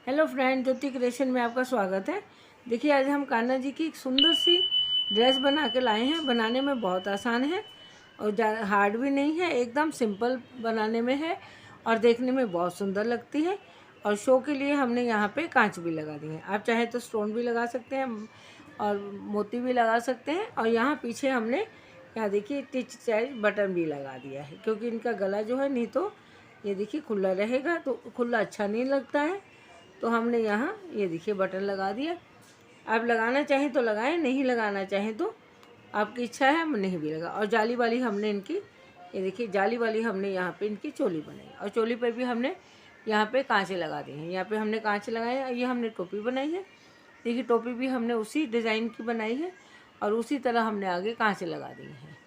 Hello friend, ज्योति creation में आपका स्वागत है। देखिए, आज हम कान्हा जी की एक सुंदर सी ड्रेस बना के लाए हैं। बनाने में बहुत आसान है और हार्ड भी नहीं है, एकदम सिंपल बनाने में है और देखने में बहुत सुंदर लगती है। और शो के लिए हमने यहाँ पे कांच भी लगा दिए हैं। आप चाहे तो स्टोन भी लगा सकते हैं और मोती भी लगा सकते हैं। और यहाँ पीछे हमने यहाँ देखिए टिच साइज बटन भी लगा दिया है, क्योंकि इनका गला जो है नहीं तो ये देखिए खुला रहेगा, तो खुला अच्छा नहीं लगता है। तो हमने यहाँ ये देखिए बटन लगा दिया। आप लगाना चाहें तो लगाएं, नहीं लगाना चाहें तो आपकी इच्छा है, हम नहीं भी लगा। और जाली वाली हमने इनकी ये देखिए जाली वाली हमने यहाँ पे इनकी चोली बनाई और चोली पर भी हमने यहाँ पे कांचे लगा दिए हैं। यहाँ पे हमने कांच लगाए। ये हमने टोपी बनाई है। देखिए टोपी भी हमने उसी डिज़ाइन की बनाई है और उसी तरह हमने आगे कांचे लगा दिए हैं।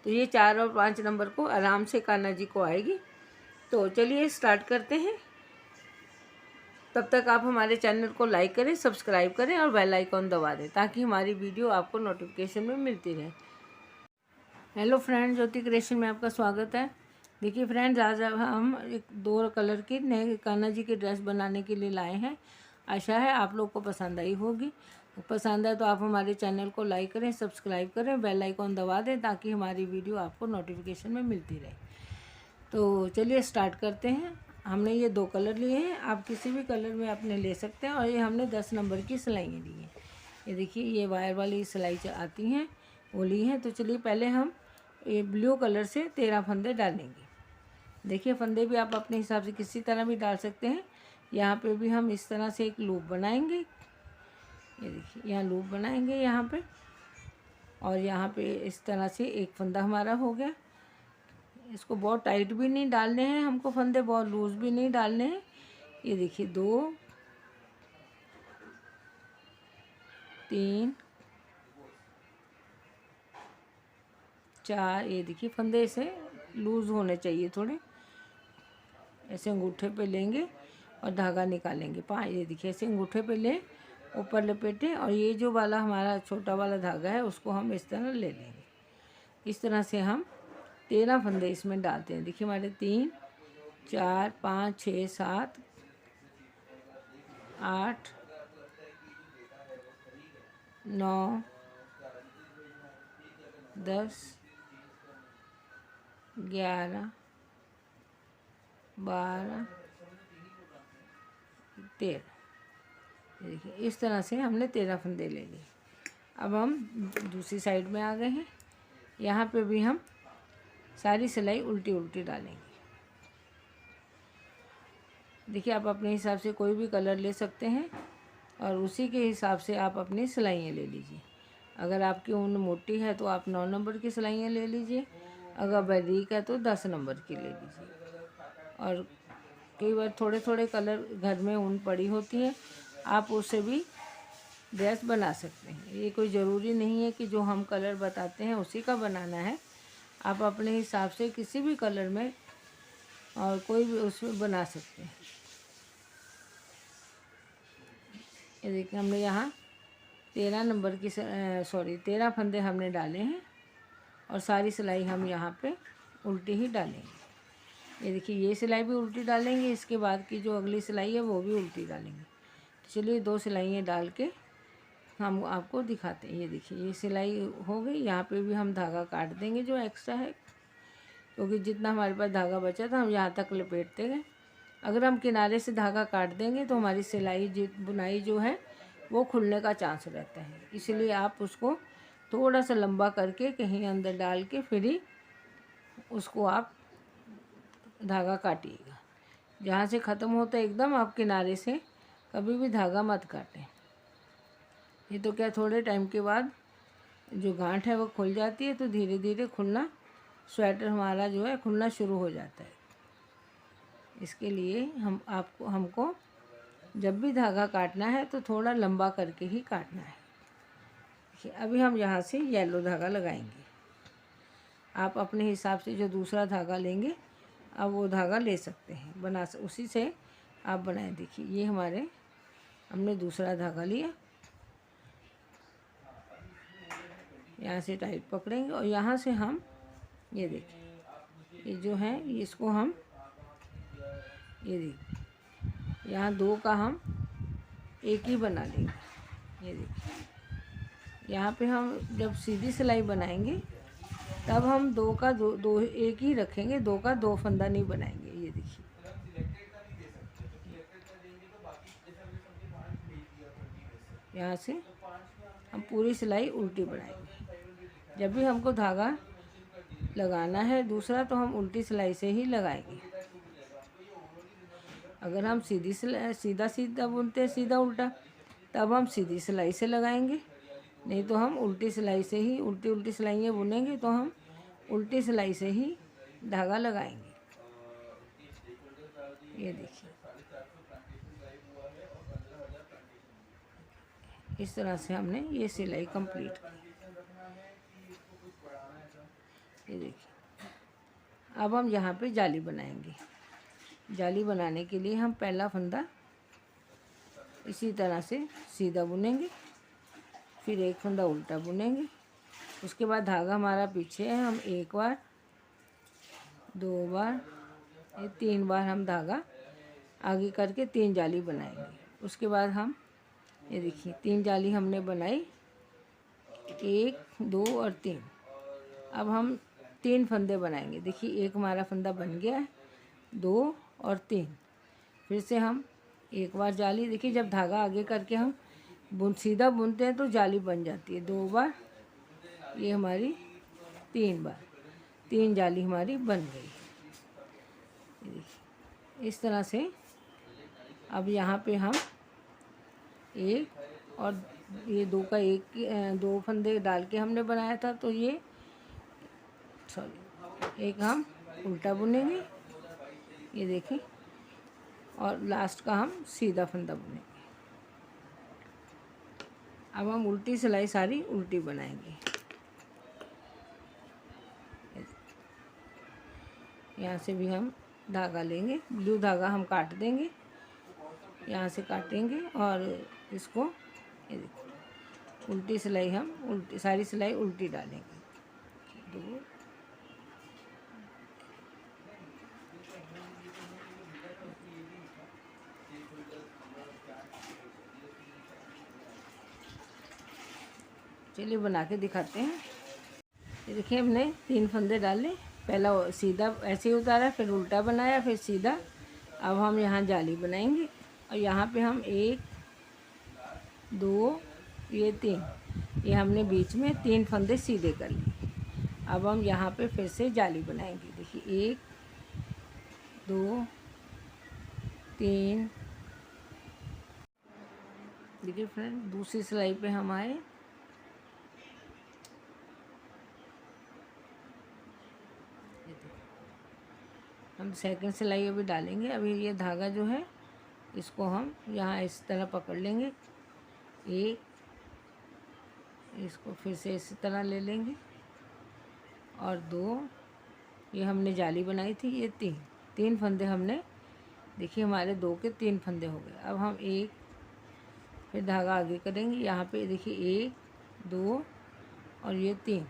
तो ये 4 और 5 नंबर को आराम से कान्हा जी को आएगी। तो चलिए स्टार्ट करते हैं। तब तक आप हमारे चैनल को लाइक करें, सब्सक्राइब करें और बेल आइकॉन दबा दें, ताकि हमारी वीडियो आपको नोटिफिकेशन में मिलती रहे। हेलो फ्रेंड, ज्योति क्रिएशन में आपका स्वागत है। देखिए फ्रेंड्स, आज हम एक 2 कलर की नए कान्हा जी की ड्रेस बनाने के लिए लाए हैं। आशा है आप लोग को पसंद आई होगी। पसंद है तो आप हमारे चैनल को लाइक करें, सब्सक्राइब करें, बेल आइकॉन दबा दें, ताकि हमारी वीडियो आपको नोटिफिकेशन में मिलती रहे। तो चलिए स्टार्ट करते हैं। हमने ये 2 कलर लिए हैं, आप किसी भी कलर में आपने ले सकते हैं। और ये हमने 10 नंबर की सिलाइयाँ ली हैं। ये देखिए ये वायर वाली सिलाई आती हैं, वो ली हैं। तो चलिए पहले हम ये ब्लू कलर से 13 फंदे डालेंगे। देखिए फंदे भी आप अपने हिसाब से किसी तरह भी डाल सकते हैं। यहाँ पे भी हम इस तरह से एक लूप बनाएंगे। ये देखिए यहाँ लूप बनाएंगे यहाँ पे, और यहाँ पे इस तरह से एक फंदा हमारा हो गया। इसको बहुत टाइट भी नहीं डालने हैं हमको फंदे, बहुत लूज़ भी नहीं डालने हैं। ये देखिए 2 3 4, ये देखिए फंदे ऐसे लूज़ होने चाहिए थोड़े। ऐसे अंगूठे पे लेंगे और धागा निकालेंगे। ये देखिए ऐसे अंगूठे पे लें, ऊपर लपेटें, और ये जो वाला हमारा छोटा वाला धागा है उसको हम इस तरह ले लेंगे। इस तरह से हम 13 फंदे इसमें डालते हैं। देखिए हमारे 3 4 5 6 7 8 9 10 11 12 13। देखिए इस तरह से हमने 13 फंदे ले लिए। अब हम दूसरी साइड में आ गए हैं। यहाँ पे भी हम सारी सिलाई उल्टी उल्टी डालेंगे। देखिए आप अपने हिसाब से कोई भी कलर ले सकते हैं और उसी के हिसाब से आप अपनी सिलाइयाँ ले लीजिए। अगर आपकी ऊन मोटी है तो आप 9 नंबर की सिलाइयाँ ले लीजिए, अगर बारीक है तो 10 नंबर की ले लीजिए। और कई बार थोड़े थोड़े कलर घर में ऊन पड़ी होती है, आप उससे भी ड्रेस बना सकते हैं। ये कोई ज़रूरी नहीं है कि जो हम कलर बताते हैं उसी का बनाना है। आप अपने हिसाब से किसी भी कलर में और कोई भी उसमें बना सकते हैं। ये देखिए हमने यहाँ 13 नंबर की 13 फंदे हमने डाले हैं और सारी सिलाई हम यहाँ पे उल्टी ही डालेंगे। ये देखिए ये सिलाई भी उल्टी डालेंगे, इसके बाद की जो अगली सिलाई है वो भी उल्टी डालेंगे। तो चलिए 2 सिलाइयाँ डाल के हम आपको दिखाते हैं। ये देखिए ये सिलाई हो गई। यहाँ पे भी हम धागा काट देंगे जो एक्स्ट्रा है, क्योंकि जितना हमारे पास धागा बचा था हम यहाँ तक लपेटते गए। अगर हम किनारे से धागा काट देंगे तो हमारी सिलाई बुनाई जो है वो खुलने का चांस रहता है। इसलिए आप उसको थोड़ा सा लंबा करके कहीं अंदर डाल के फिर ही उसको आप धागा काटिएगा। जहाँ से ख़त्म होता है एकदम, आप किनारे से कभी भी धागा मत काटें। ये तो क्या थोड़े टाइम के बाद जो गांठ है वो खुल जाती है, तो धीरे धीरे खुलना, स्वेटर हमारा जो है खुलना शुरू हो जाता है। इसके लिए हमको जब भी धागा काटना है तो थोड़ा लंबा करके ही काटना है। देखिए अभी हम यहाँ से येलो धागा लगाएंगे। आप अपने हिसाब से जो दूसरा धागा लेंगे अब वो धागा ले सकते हैं, उसी से आप बनाएं। देखिए ये हमने दूसरा धागा लिया, यहाँ से टाइट पकड़ेंगे और यहाँ से हम ये देखिए ये जो है इसको हम ये देखिए यहाँ 2 का हम एक ही बना लेंगे। ये देखिए, यहाँ पे हम जब सीधी सिलाई बनाएंगे तब हम दो का दो एक ही रखेंगे, दो का दो फंदा नहीं बनाएंगे। ये देखिए, यहाँ से हम पूरी सिलाई उल्टी बनाएंगे। जब भी हमको धागा लगाना है दूसरा तो हम उल्टी सिलाई से ही लगाएंगे। अगर हम सीधी सिलाई सीधा बुनते हैं सीधा उल्टा, तब हम सीधी सिलाई से लगाएंगे, नहीं तो हम उल्टी सिलाई से ही उल्टी सिलाइयाँ बुनेंगे तो हम उल्टी सिलाई से ही धागा लगाएंगे। ये देखिए, इस तरह से हमने ये सिलाई कंप्लीट की। ये देखिए, अब हम यहाँ पे जाली बनाएंगे। जाली बनाने के लिए हम पहला फंदा इसी तरह से सीधा बुनेंगे, फिर एक फंदा उल्टा बुनेंगे। उसके बाद धागा हमारा पीछे है, हम एक बार, दो बार, ये 3 बार हम धागा आगे करके 3 जाली बनाएंगे। उसके बाद हम ये देखिए 3 जाली हमने बनाई, 1 2 और 3। अब हम 3 फंदे बनाएंगे। देखिए, एक हमारा फंदा बन गया है, 2 और 3। फिर से हम एक बार जाली, देखिए जब धागा आगे करके हम सीधा बुनते हैं तो जाली बन जाती है। 2 बार, ये हमारी 3 बार, 3 जाली हमारी बन गई। ये देखिए, इस तरह से अब यहाँ पे हम एक और ये 2 का 2 फंदे डाल के हमने बनाया था, तो ये एक हम उल्टा बुनेंगे, ये देखिए, और लास्ट का हम सीधा फंदा बुनेंगे। अब हम उल्टी सिलाई सारी उल्टी बनाएंगे। यहाँ से भी हम धागा लेंगे, ब्लू धागा हम काट देंगे, यहाँ से काटेंगे और इसको ये देखिए उल्टी सिलाई हम उल्टी सारी सिलाई उल्टी डालेंगे। 2 चलिए बना के दिखाते हैं। ये देखिए, हमने 3 फंदे डाले, पहला सीधा ऐसे ही उतारा, फिर उल्टा बनाया, फिर सीधा। अब हम यहाँ जाली बनाएंगे और यहाँ पे हम 1 2 ये 3, ये हमने बीच में 3 फंदे सीधे कर लिए। अब हम यहाँ पे फिर से जाली बनाएंगे। देखिए 1 2 3। देखिए फ्रेंड, दूसरी सिलाई पे हम आए, हम सेकंड सिलाई अभी डालेंगे। अभी ये धागा जो है इसको हम यहाँ इस तरह पकड़ लेंगे, एक, इसको फिर से इसी तरह ले लेंगे, और 2, ये हमने जाली बनाई थी, ये 3 फंदे हमने, देखिए हमारे 2 के 3 फंदे हो गए। अब हम एक, फिर धागा आगे करेंगे, यहाँ पे देखिए 1 2 और ये 3,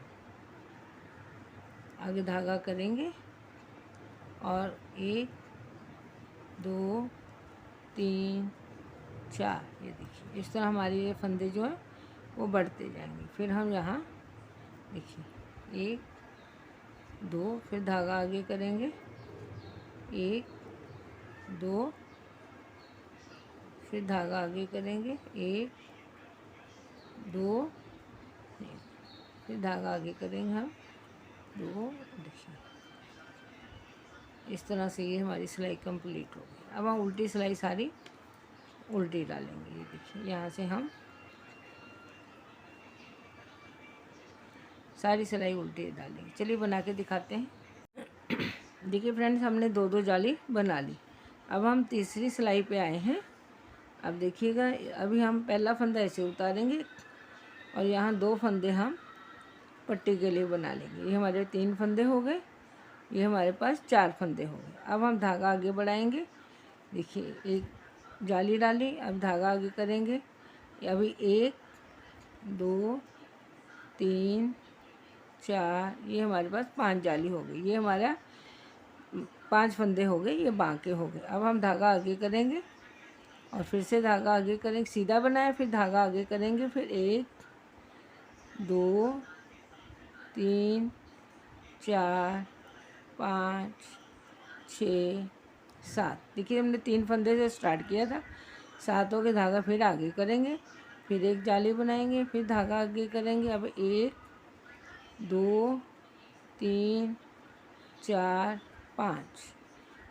आगे धागा करेंगे और 1 2 3 4, ये देखिए इस तरह हमारे ये फंदे जो है वो बढ़ते जाएंगे। फिर हम यहाँ देखिए 1 2, फिर धागा आगे करेंगे, 1 2, फिर धागा आगे करेंगे, 1 2, फिर धागा आगे करेंगे हम 2। देखिए इस तरह से ये हमारी सिलाई कंप्लीट हो गई। अब हम उल्टी सिलाई सारी उल्टी डालेंगे। ये देखिए, यहाँ से हम सारी सिलाई उल्टी डालेंगे। चलिए बना के दिखाते हैं। देखिए फ्रेंड्स, हमने 2 जाली बना ली। अब हम तीसरी सिलाई पे आए हैं। अब देखिएगा, अभी हम पहला फंदा ऐसे उतारेंगे और यहाँ 2 फंदे हम पट्टी के लिए बना लेंगे। ये हमारे 3 फंदे हो गए, ये हमारे पास 4 फंदे हो गए। अब हम धागा आगे बढ़ाएंगे। देखिए, एक जाली डाली, अब धागा आगे करेंगे, अभी 1 2 3 4, ये हमारे पास 5 जाली हो गई। ये हमारा 5 फंदे हो गए, ये बांके हो गए। अब हम धागा आगे करेंगे और फिर से धागा आगे करेंगे, सीधा बनाए फिर धागा आगे करेंगे, फिर 1 2 3 4 5 6 7। देखिए हमने 3 फंदे से स्टार्ट किया था, 7 हो के धागा फिर आगे करेंगे, फिर एक जाली बनाएंगे, फिर धागा आगे करेंगे। अब 1 2 3 4 5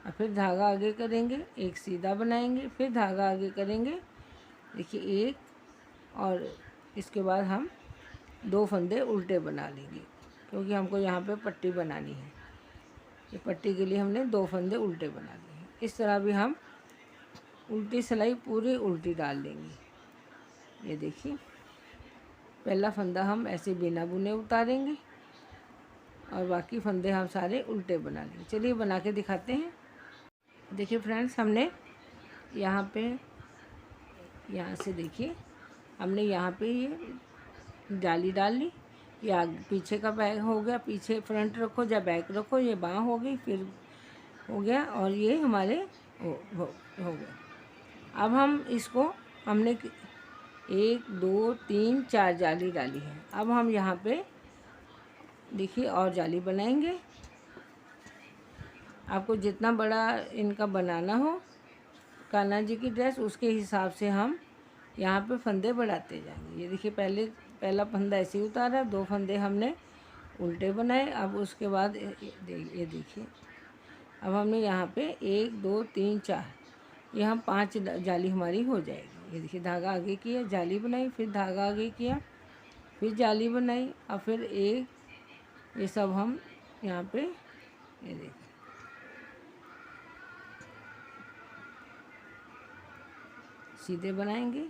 और फिर धागा आगे करेंगे, एक सीधा बनाएंगे, फिर धागा आगे करेंगे। देखिए एक, और इसके बाद हम 2 फंदे उल्टे बना लेंगे, क्योंकि हमको यहाँ पे पट्टी बनानी है। ये पट्टी के लिए हमने 2 फंदे उल्टे बना लिए। इस तरह भी हम उल्टी सिलाई पूरी उल्टी डाल देंगे। ये देखिए पहला फंदा हम ऐसे बिना बुने उतारेंगे और बाकी फंदे हम सारे उल्टे बना लेंगे। चलिए बना के दिखाते हैं। देखिए फ्रेंड्स, हमने यहाँ पे, यहाँ से देखिए हमने यहाँ पे ये जाली डाल ली। ये आगे पीछे का बैक हो गया, पीछे फ्रंट रखो या बैक रखो, ये बाँह हो गई, फिर हो गया, और ये हमारे हो गया। अब हम इसको, हमने 1 2 3 4 जाली डाली है। अब हम यहाँ पे देखिए और जाली बनाएंगे। आपको जितना बड़ा इनका बनाना हो कान्हा जी की ड्रेस, उसके हिसाब से हम यहाँ पे फंदे बढ़ाते जाएंगे। ये देखिए पहला फंदा ऐसे ही उतारा, 2 फंदे हमने उल्टे बनाए। अब उसके बाद ये देखिए अब हमने यहाँ पे 1 2 3 4, ये हम 5 जाली हमारी हो जाएगी। ये देखिए धागा आगे किया, जाली बनाई, फिर धागा आगे किया, फिर जाली बनाई, और फिर एक, ये सब हम यहाँ पे ये देखिए सीधे बनाएंगे।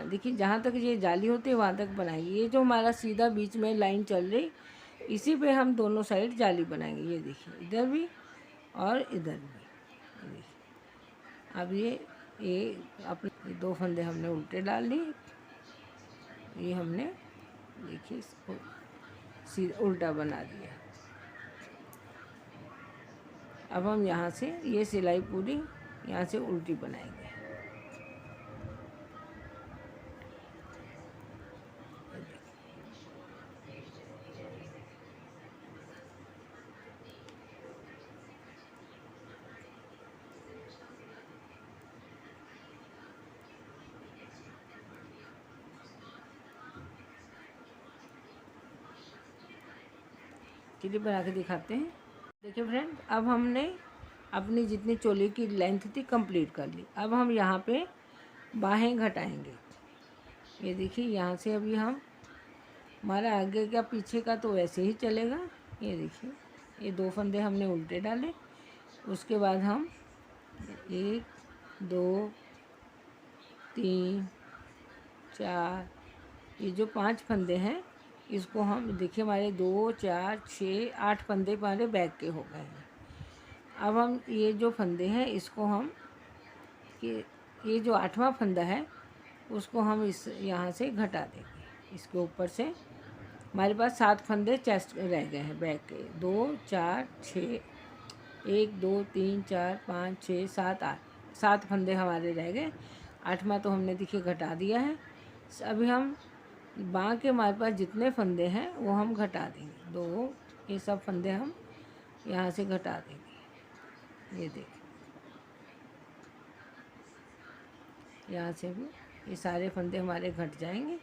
देखिए जहाँ तक ये जाली होती है वहाँ तक बनाएंगे। ये जो हमारा सीधा बीच में लाइन चल रही, इसी पे हम दोनों साइड जाली बनाएंगे। ये देखिए इधर भी और इधर भी। ये देखिए अब ये अपने 2 फंदे हमने उल्टे डाल लिए। ये हमने देखिए इसको सीधा उल्टा बना दिया। अब हम यहाँ से ये सिलाई पूरी यहाँ से उल्टी बनाएंगे। चलिए बना के दिखाते हैं। देखिए फ्रेंड, अब हमने अपनी जितनी चोली की लेंथ थी कंप्लीट कर ली। अब हम यहाँ पे बाहें घटाएंगे। ये देखिए यहाँ से अभी हम, हमारा आगे का पीछे का तो वैसे ही चलेगा। ये देखिए ये 2 फंदे हमने उल्टे डाले। उसके बाद हम 1 2 3 4, ये जो 5 फंदे हैं इसको हम, देखिए हमारे 2 4 6 8 फंदे हमारे बैक के हो गए हैं। अब हम ये जो फंदे हैं इसको हम, ये जो 8वां फंदा है उसको हम इस यहाँ से घटा देंगे। इसके ऊपर से हमारे पास 7 फंदे चेस्ट रह गए हैं बैक के। 2 4 6, 1 2 3 4 5 6 7 8, 7 फंदे हमारे रह गए। 8वां तो हमने देखिए घटा दिया है। अभी हम बाँ के हमारे पास जितने फंदे हैं वो हम घटा देंगे। 2, ये सब फंदे हम यहाँ से घटा देंगे। ये देखिए यहाँ से भी ये सारे फंदे हमारे घट जाएंगे।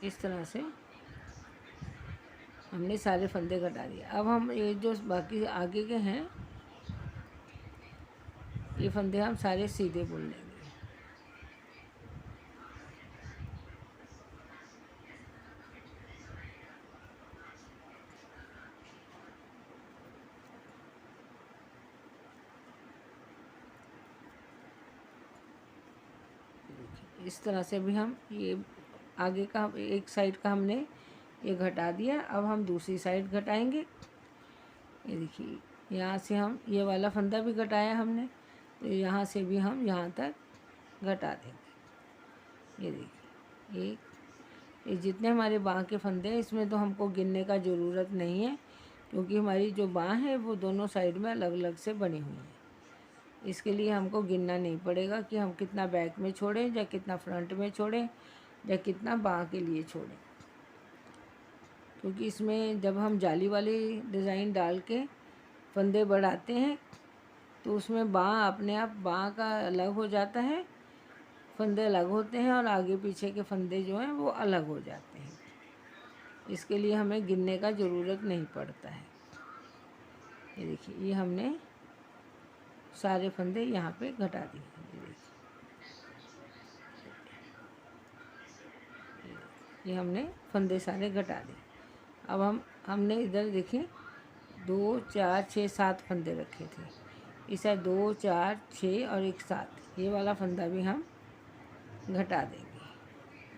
इस तरह से हमने सारे फंदे घटा दिए। अब हम ये जो बाकी आगे के हैं ये फंदे हम सारे सीधे बुन लेंगे। इस तरह से भी हम ये आगे का एक साइड का हमने ये घटा दिया। अब हम दूसरी साइड घटाएंगे। ये देखिए, यहाँ से हम ये वाला फंदा भी घटाया हमने, तो यहाँ से भी हम यहाँ तक घटा देंगे। ये देखिए, ये जितने हमारे बाँह के फंदे हैं इसमें तो हमको गिनने का ज़रूरत नहीं है, क्योंकि हमारी जो बाँह है वो दोनों साइड में अलग अलग से बनी हुई है। इसके लिए हमको गिनना नहीं पड़ेगा कि हम कितना बैक में छोड़ें या कितना फ्रंट में छोड़ें या कितना बाँह के लिए छोड़ें, क्योंकि इसमें जब हम जाली वाली डिज़ाइन डाल के फंदे बढ़ाते हैं तो उसमें बाँह अपने आप बाँह का अलग हो जाता है, फंदे अलग होते हैं और आगे पीछे के फंदे जो हैं वो अलग हो जाते हैं। इसके लिए हमें गिनने का ज़रूरत नहीं पड़ता है। ये देखिए, ये हमने सारे फंदे यहाँ पे घटा दिए। ये देखिए, ये हमने फंदे सारे घटा दिए। अब हमने इधर देखिए 2 4 6 7 फंदे रखे थे, इस 2 4 6 और एक 7, ये वाला फंदा भी हम घटा देंगे।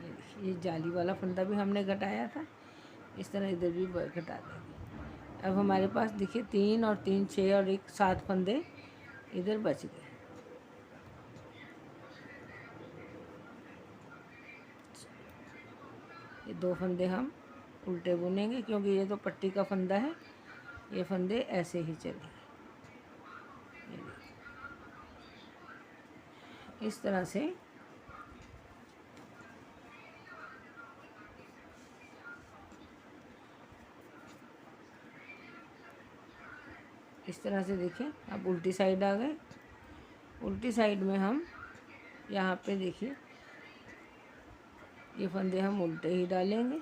ये देखिए, ये जाली वाला फंदा भी हमने घटाया था, इस तरह इधर भी घटा देंगे। अब हमारे पास देखिए 3 और 3 6 और एक 7 फंदे इधर बच गए। ये 2 फंदे हम उल्टे बुनेंगे, क्योंकि ये तो पट्टी का फंदा है, ये फंदे ऐसे ही चलेंगे। इस तरह से देखिए, अब उल्टी साइड आ गए। उल्टी साइड में हम यहाँ पे देखिए ये फंदे हम उल्टे ही डालेंगे।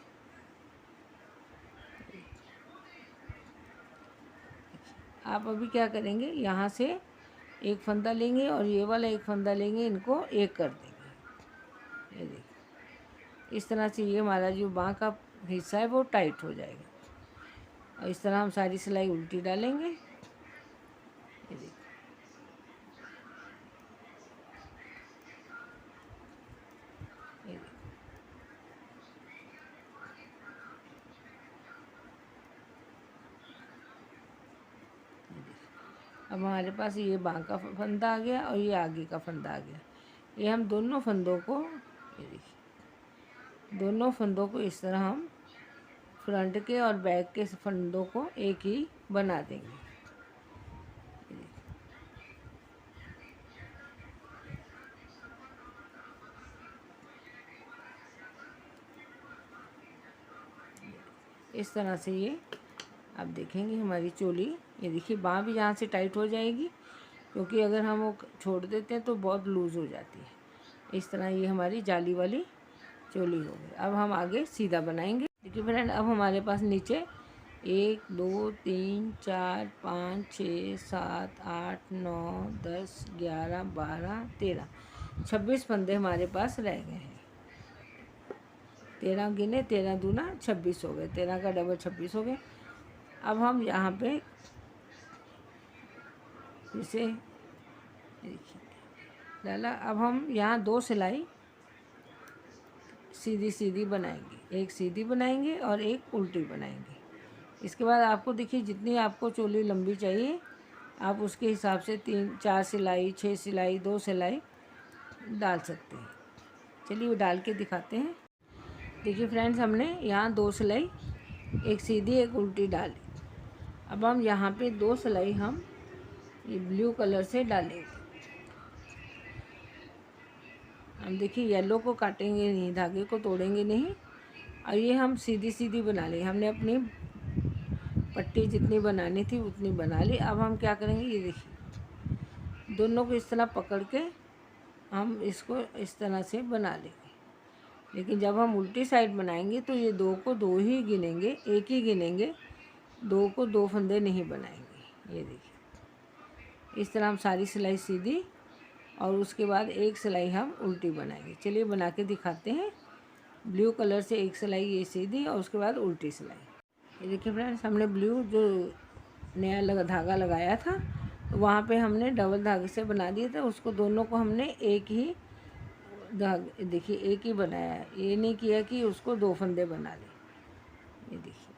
आप अभी क्या करेंगे, यहाँ से एक फंदा लेंगे और ये वाला एक फंदा लेंगे, इनको एक कर देंगे। ये देखिए, इस तरह से ये हमारा जो बाँह का हिस्सा है वो टाइट हो जाएगा। और इस तरह हम सारी सिलाई उल्टी डालेंगे। ये देखिए, अब हमारे पास ये बाँह का फंदा आ गया और ये आगे का फंदा आ गया। ये हम दोनों फंदों को, ये देखिए, दोनों फंदों को इस तरह हम फ्रंट के और बैक के फंदों को एक ही बना देंगे। इस तरह से ये आप देखेंगे हमारी चोली, ये देखिए बाँह भी यहाँ से टाइट हो जाएगी, क्योंकि अगर हम वो छोड़ देते हैं तो बहुत लूज़ हो जाती है। इस तरह ये हमारी जाली वाली चोली हो गई। अब हम आगे सीधा बनाएंगे। देखिए फ्रेंड, अब हमारे पास नीचे 1 2 3 4 5 6 7 8 9 10 11 12 13 26 फंदे हमारे पास रह गए हैं। 13 गिने, 13 दूना 26 हो गए, 13 का डबल 26 हो गए। अब हम यहाँ पे इसे देखिए डाला। अब हम यहाँ 2 सिलाई सीधी सीधी बनाएंगे, एक सीधी बनाएंगे और एक उल्टी बनाएंगे। इसके बाद आपको देखिए जितनी आपको चोली लंबी चाहिए आप उसके हिसाब से 3 4 सिलाई 6 सिलाई 2 सिलाई डाल सकते हैं। चलिए वो डाल के दिखाते हैं। देखिए फ्रेंड्स, हमने यहाँ 2 सिलाई, एक सीधी एक उल्टी डाली। अब हम यहाँ पे 2 सिलाई हम ये ब्लू कलर से डालेंगे। हम देखिए येलो को काटेंगे नहीं, धागे को तोड़ेंगे नहीं, और ये हम सीधी सीधी बना लेंगे। हमने अपनी पट्टी जितनी बनानी थी उतनी बना ली। अब हम क्या करेंगे, ये देखिए दोनों को इस तरह पकड़ के हम इसको इस तरह से बना लेंगे। लेकिन जब हम उल्टी साइड बनाएंगे तो ये 2 को 2 ही गिनेंगे, एक ही गिनेंगे, 2 को 2 फंदे नहीं बनाएंगे। ये देखिए इस तरह हम सारी सिलाई सीधी और उसके बाद एक सिलाई हम उल्टी बनाएंगे। चलिए बना के दिखाते हैं। ब्लू कलर से एक सिलाई ये सीधी और उसके बाद उल्टी सिलाई। ये देखिए फ्रेंड्स, हमने ब्लू जो नया धागा लगाया था तो वहाँ पे हमने डबल धागे से बना दिया था, उसको दोनों को हमने एक ही धागे, देखिए एक ही बनाया है। ये नहीं किया कि उसको 2 फंदे बना ले। ये देखिए,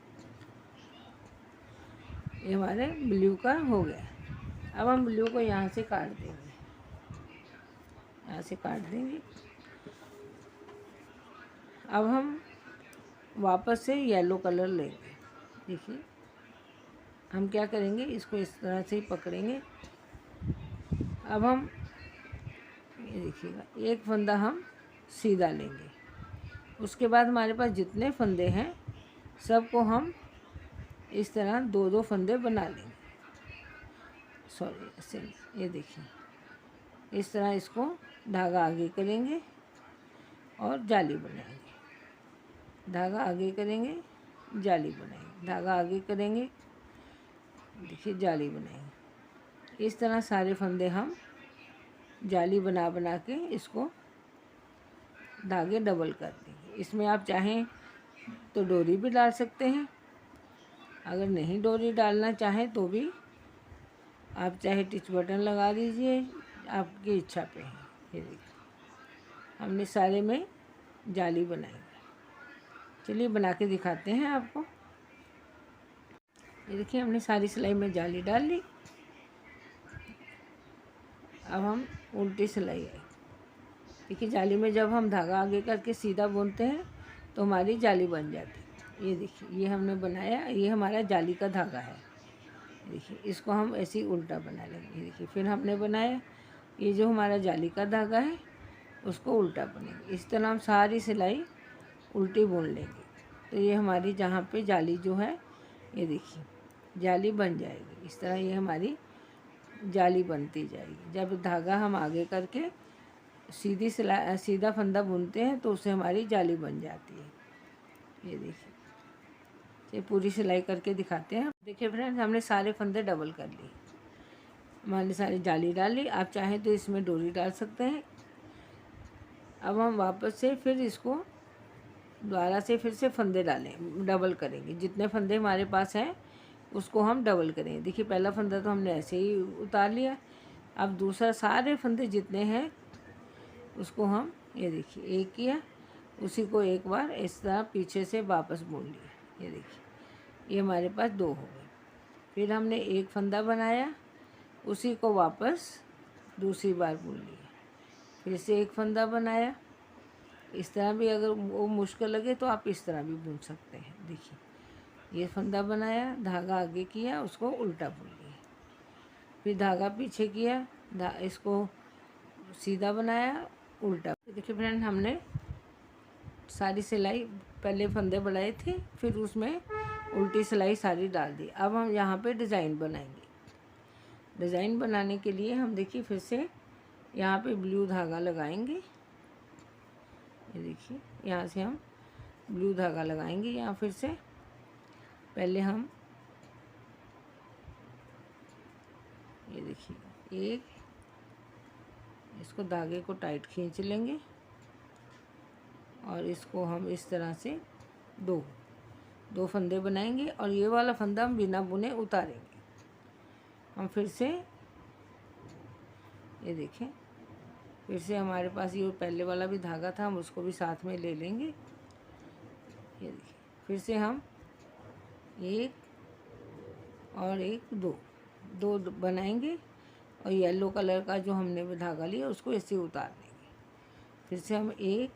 ये हमारे ब्लू का हो गया। अब हम ब्लू को यहाँ से काट देंगे, यहाँ से काट देंगे। अब हम वापस से येलो कलर लेंगे। देखिए हम क्या करेंगे, इसको इस तरह से ही पकड़ेंगे। अब हम ये देखिएगा, एक फंदा हम सीधा लेंगे। उसके बाद हमारे पास जितने फंदे हैं सबको हम इस तरह दो दो फंदे बना लेंगे। सॉरी, ऐसे ये देखिए, इस तरह इसको धागा आगे करेंगे और जाली बनाएंगे। धागा आगे करेंगे, जाली बनाएंगे, धागा आगे करेंगे, देखिए जाली बनाएंगे। इस तरह सारे फंदे हम जाली बना बना के इसको धागे डबल कर देंगे। इसमें आप चाहें तो डोरी भी डाल सकते हैं, अगर नहीं डोरी डालना चाहें तो भी आप चाहे टिच बटन लगा दीजिए, आपकी इच्छा पे है। ये देखिए हमने सारे में जाली बनाई। चलिए बना के दिखाते हैं आपको। ये देखिए हमने सारी सिलाई में जाली डाल ली। अब हम उल्टी सिलाई आई। देखिए जाली में जब हम धागा आगे करके सीधा बुनते हैं तो हमारी जाली बन जाती है। ये देखिए, ये हमने बनाया, ये हमारा जाली का धागा है। देखिए इसको हम ऐसे ही उल्टा बना लेंगे। ये देखिए फिर हमने बनाया, ये जो हमारा जाली का धागा है उसको उल्टा बुनेंगे। इस तरह हम सारी सिलाई उल्टी बुन लेंगे। तो ये हमारी जहाँ पे जाली जो है, ये देखिए जाली बन जाएगी। इस तरह ये हमारी जाली बनती जाएगी। जब धागा हम आगे करके सीधी सिलाई सीधा फंदा बुनते हैं तो उससे हमारी जाली बन जाती है। ये देखिए, ये पूरी सिलाई करके दिखाते हैं। देखिए फ्रेंड्स, हमने सारे फंदे डबल कर लिए, हमारी सारी जाली डाल ली। आप चाहें तो इसमें डोरी डाल सकते हैं। अब हम वापस से फिर इसको दोबारा से फिर से फंदे डालें, डबल करेंगे। जितने फंदे हमारे पास हैं उसको हम डबल करेंगे। देखिए पहला फंदा तो हमने ऐसे ही उतार लिया। अब दूसरा सारे फंदे जितने हैं उसको हम, ये देखिए एक किया, उसी को एक बार इस तरह पीछे से वापस बुन लिया। ये देखिए ये हमारे पास दो हो गए। फिर हमने एक फंदा बनाया, उसी को वापस दूसरी बार बुन लिया। फिर से एक फंदा बनाया। इस तरह भी अगर वो मुश्किल लगे तो आप इस तरह भी बुन सकते हैं। देखिए ये फंदा बनाया, धागा आगे किया, उसको उल्टा बुन लिया। फिर धागा पीछे किया, इसको सीधा बनाया, उल्टा। देखिए फ्रेंड, हमने सारी सिलाई पहले फंदे बढ़ाए थे, फिर उसमें उल्टी सिलाई सारी डाल दी। अब हम यहाँ पे डिज़ाइन बनाएंगे। डिज़ाइन बनाने के लिए हम देखिए फिर से यहाँ पे ब्लू धागा लगाएंगे। ये देखिए यहाँ से हम ब्लू धागा लगाएंगे। यहाँ फिर से पहले हम, ये देखिए एक, इसको धागे को टाइट खींच लेंगे और इसको हम इस तरह से दो दो फंदे बनाएंगे और ये वाला फंदा हम बिना बुने उतारेंगे। हम फिर से, ये देखें, फिर से हमारे पास ये पहले वाला भी धागा था, हम उसको भी साथ में ले लेंगे। ये देखिए फिर से हम एक और एक, दो दो बनाएंगे और येलो कलर का जो हमने धागा लिया उसको ऐसे उतार देंगे। फिर से हम एक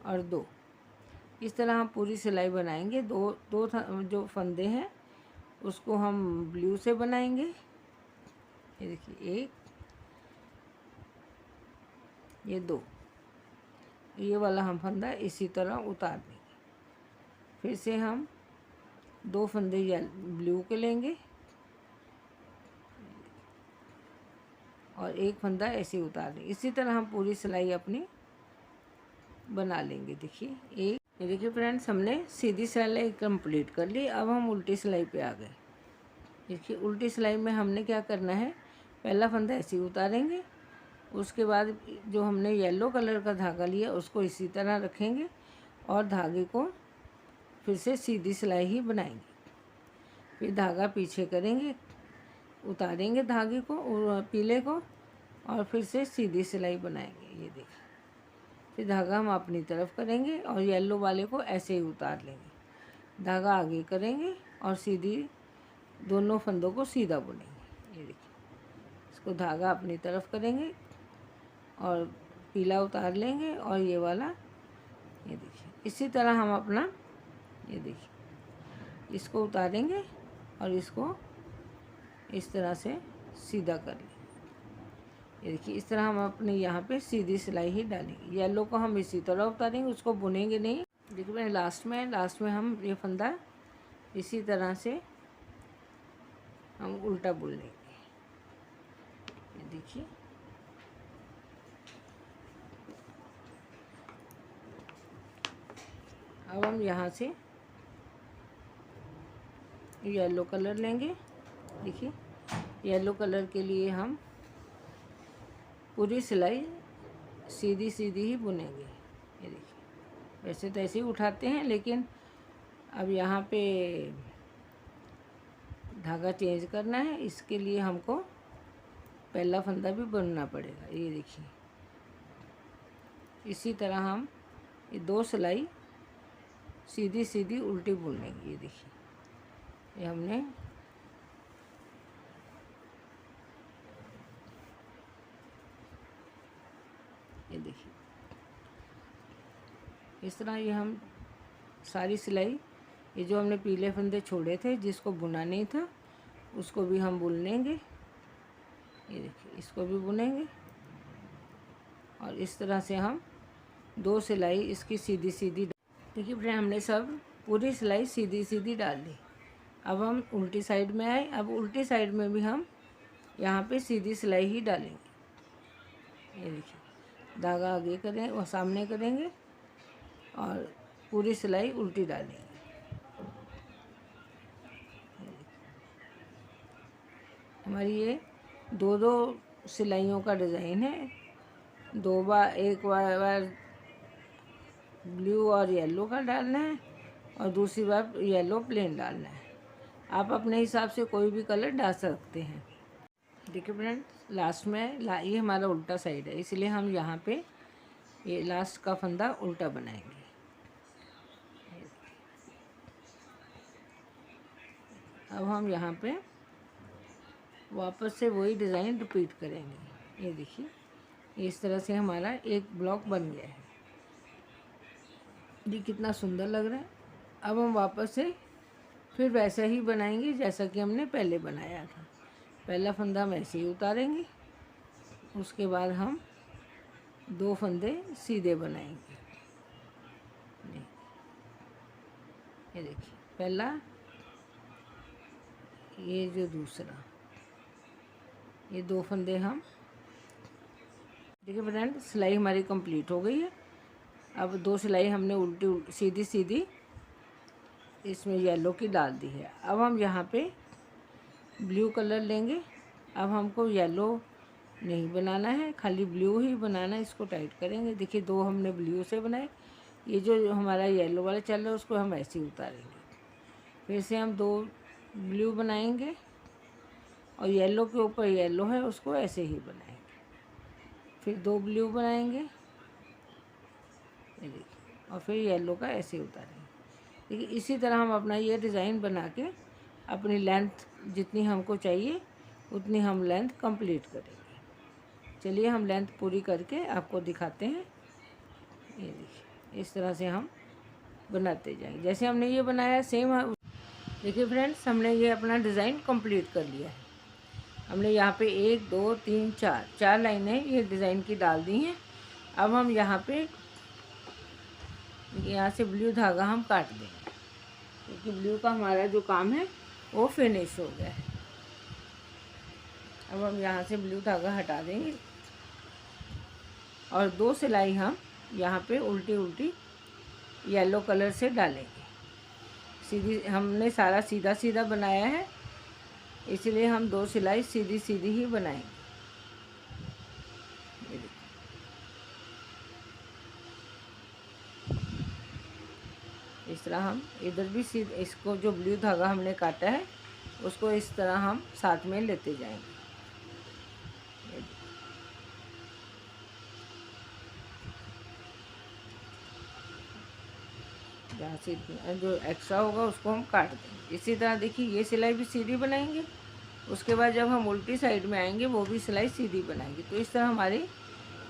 और दो, इस तरह हम पूरी सिलाई बनाएंगे। दो दो जो फंदे हैं उसको हम ब्लू से बनाएंगे। ये देखिए एक, ये दो, ये वाला हम फंदा इसी तरह उतार देंगे। फिर से हम दो फंदे ब्लू के लेंगे और एक फंदा ऐसे उतार देंगे। इसी तरह हम पूरी सिलाई अपनी बना लेंगे। देखिए एक, ये देखिए फ्रेंड्स, हमने सीधी सिलाई कंप्लीट कर ली। अब हम उल्टी सिलाई पे आ गए। देखिए उल्टी सिलाई में हमने क्या करना है, पहला फंदा ऐसे ही उतारेंगे, उसके बाद जो हमने येलो कलर का धागा लिया उसको इसी तरह रखेंगे और धागे को फिर से सीधी सिलाई ही बनाएंगे। फिर धागा पीछे करेंगे, उतारेंगे धागे को पीले को और फिर से सीधी सिलाई बनाएंगे। ये देखिए फिर धागा हम अपनी तरफ करेंगे और येलो वाले को ऐसे ही उतार लेंगे। धागा आगे करेंगे और सीधी दोनों फंदों को सीधा बुनेंगे। ये देखिए, इसको धागा अपनी तरफ करेंगे और पीला उतार लेंगे और ये वाला, ये देखिए इसी तरह हम अपना, ये देखिए इसको उतारेंगे और इसको इस तरह से सीधा कर लेंगे। ये देखिए इस तरह हम अपने यहाँ पे सीधी सिलाई ही डालेंगे। येलो को हम इसी तरह उतारेंगे, उसको बुनेंगे नहीं। देखिए मैंने लास्ट में हम ये फंदा इसी तरह से हम उल्टा बुन लेंगे। ये देखिए अब हम यहाँ से येलो कलर लेंगे। देखिए येलो कलर के लिए हम पूरी सिलाई सीधी सीधी ही बुनेंगे। ये देखिए वैसे तो ऐसे ही उठाते हैं, लेकिन अब यहाँ पे धागा चेंज करना है, इसके लिए हमको पहला फंदा भी बुनना पड़ेगा। ये देखिए इसी तरह हम ये 2 सिलाई सीधी सीधी उल्टी बुनेंगे। ये देखिए ये हमने ये देखिए इस तरह ये हम सारी सिलाई, ये जो हमने पीले फंदे छोड़े थे जिसको बुना नहीं था उसको भी हम बुन लेंगे। ये देखिए इसको भी बुनेंगे और इस तरह से हम 2 सिलाई इसकी सीधी सीधी, देखिए फ्रेंड हमने सब पूरी सिलाई सीधी सीधी डाल दी। अब हम उल्टी साइड में आए। अब उल्टी साइड में भी हम यहाँ पे सीधी सिलाई ही डालेंगे। ये देखिए धागा आगे करें और सामने करेंगे और पूरी सिलाई उल्टी डालेंगे। हमारी ये 2 सिलाइयों का डिज़ाइन है। 2 बार, एक बार ब्लू और येलो का डालना है और दूसरी बार येलो प्लेन डालना है। आप अपने हिसाब से कोई भी कलर डाल सकते हैं। देखिए फ्रेंड्स लास्ट में ये हमारा उल्टा साइड है, इसलिए हम यहाँ पे ये लास्ट का फंदा उल्टा बनाएंगे। अब हम यहाँ पे वापस से वही डिज़ाइन रिपीट करेंगे। ये देखिए इस तरह से हमारा एक ब्लॉक बन गया है। ये कितना सुंदर लग रहा है। अब हम वापस से फिर वैसा ही बनाएंगे जैसा कि हमने पहले बनाया था। पहला फंदा हम ऐसे ही उतारेंगे, उसके बाद हम 2 फंदे सीधे बनाएंगे। ये देखिए पहला, ये जो दूसरा, ये 2 फंदे हम, देखिए फ्रेंड सिलाई हमारी कंप्लीट हो गई है। अब 2 सिलाई हमने उल्टी सीधी सीधी इसमें येलो की डाल दी है। अब हम यहाँ पे ब्लू कलर लेंगे। अब हमको येलो नहीं बनाना है, खाली ब्लू ही बनाना है। इसको टाइट करेंगे। देखिए 2 हमने ब्लू से बनाए, ये जो हमारा येलो वाला चल रहा है उसको हम ऐसे ही उतारेंगे। फिर से हम 2 ब्लू बनाएंगे और येलो के ऊपर येलो है उसको ऐसे ही बनाएंगे। फिर 2 ब्लू बनाएंगे, ये देखिए, और फिर येलो का ऐसे ही उतारेंगे। देखिए इसी तरह हम अपना ये डिज़ाइन बना के अपनी लेंथ जितनी हमको चाहिए उतनी हम लेंथ कंप्लीट करेंगे। चलिए हम लेंथ पूरी करके आपको दिखाते हैं। ये देखिए इस तरह से हम बनाते जाएंगे। जैसे हमने ये बनाया सेम। देखिए फ्रेंड्स हमने ये अपना डिज़ाइन कंप्लीट कर लिया है। हमने यहाँ पे 1 2 3 4 लाइनें ये डिज़ाइन की डाल दी हैं। अब हम यहाँ पे यहाँ से ब्लू धागा हम काट देंगे, क्योंकि ब्लू का हमारा जो काम है वो फिनिश हो गया है। अब हम यहाँ से ब्लू धागा हटा देंगे और 2 सिलाई हम यहाँ पे उल्टी उल्टी येलो कलर से डालेंगे। सीधी, हमने सारा सीधा सीधा बनाया है इसलिए हम 2 सिलाई सीधी सीधी ही बनाएंगे। इस तरह हम इधर भी सीधे इसको जो ब्लू धागा हमने काटा है उसको इस तरह हम साथ में लेते जाएंगे। जहाँ से जो एक्स्ट्रा होगा उसको हम काट देंगे। इसी तरह देखिए ये सिलाई भी सीधी बनाएंगे, उसके बाद जब हम उल्टी साइड में आएंगे वो भी सिलाई सीधी बनाएंगे। तो इस तरह हमारी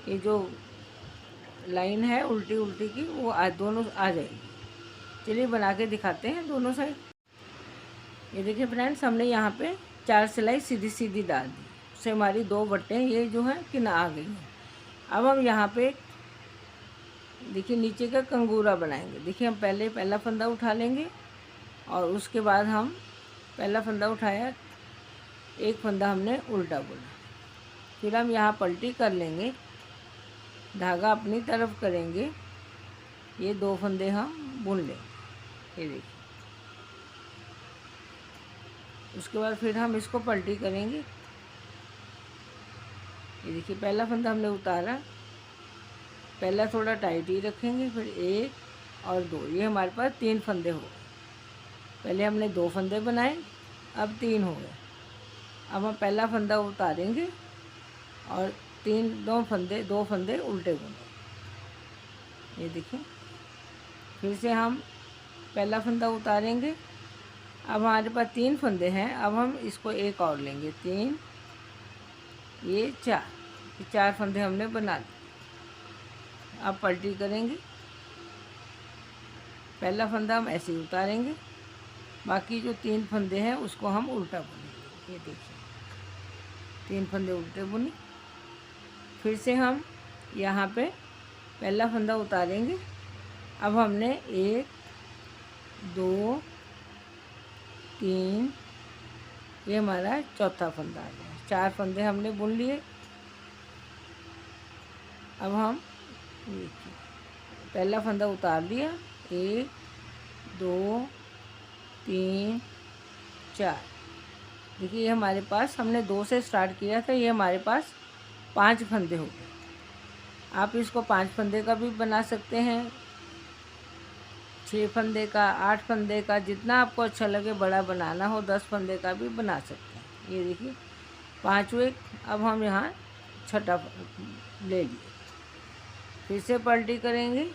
ये जो लाइन है उल्टी उल्टी की वो दोनों आ जाएगी। चलिए बना के दिखाते हैं दोनों साइड। ये देखिए फ्रेंड्स, हमने यहाँ पे 4 सिलाई सीधी सीधी डाल दी, उससे हमारी 2 बट्टें ये जो है कि ना आ गई हैं। अब हम यहाँ पे देखिए नीचे का कंगूरा बनाएंगे। देखिए हम पहले पहला फंदा उठा लेंगे और उसके बाद हम पहला फंदा उठाया, एक फंदा हमने उल्टा बुना, फिर हम यहाँ पलटी कर लेंगे, धागा अपनी तरफ करेंगे, ये 2 फंदे हम बुन लेंगे। ये देखिए, उसके बाद फिर हम इसको पलटी करेंगे। ये देखिए पहला फंदा हमने उतारा, पहला थोड़ा टाइट ही रखेंगे, फिर 1 और 2, ये हमारे पास 3 फंदे हो गए। पहले हमने 2 फंदे बनाए, अब 3 हो गए। अब हम पहला फंदा उतारेंगे और 2 फंदे उल्टे बुनेंगे। ये देखिए, फिर से हम पहला फंदा उतारेंगे। अब हमारे पास 3 फंदे हैं, अब हम इसको एक और लेंगे, 3, ये 4 फंदे हमने बना लिए। अब पलटी करेंगे, पहला फंदा हम ऐसे ही उतारेंगे, बाकी जो 3 फंदे हैं उसको हम उल्टा बुनेंगे। ये देखिए 3 फंदे उल्टे बुने। फिर से हम यहाँ पे पहला फंदा उतारेंगे। अब हमने 1, 2, 3, ये हमारा चौथा फंदा आ गया। 4 फंदे हमने बुन लिए। अब हम देखिए पहला फंदा उतार लिया, 1, 2, 3, 4। देखिए ये हमारे पास, हमने 2 से स्टार्ट किया था, ये हमारे पास 5 फंदे हो गए। आप इसको 5 फंदे का भी बना सकते हैं, 6 फंदे का, 8 फंदे का, जितना आपको अच्छा लगे, बड़ा बनाना हो 10 फंदे का भी बना सकते हैं। ये देखिए 5 हुए। अब हम यहाँ छठा ले लिए, फिर से पलटी करेंगे। ये